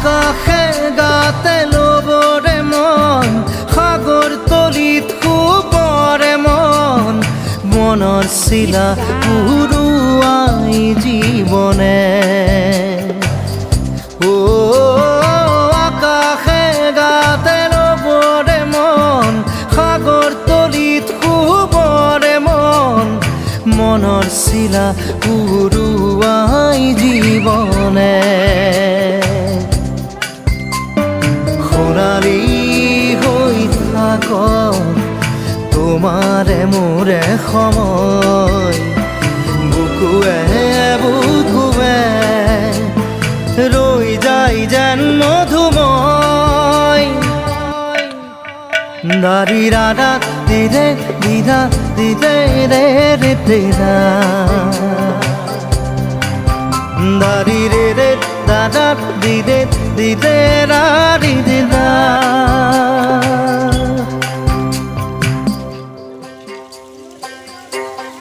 আকাশে গাতে ল'বৰে মন সাগৰ তলিত শুবৰে মন মনৰ চিলা উৰুৱাই জীৱনে আকাশে গাতে ল'বৰে মন সাগৰ তলিত শুবৰে মন মনৰ চিলা উৰুৱাই জীৱনে সোণালী হৈ থাক তোমাৰে মোৰে সময় বুকুৱে বুকুৱে ৰৈ যায় যেন মধুময় দাৰি ৰাধা দিদে দিদা দিদে ৰে ৰে দিদা দাৰি ৰে ৰে দাদা দিদে দিদে ৰা দিদা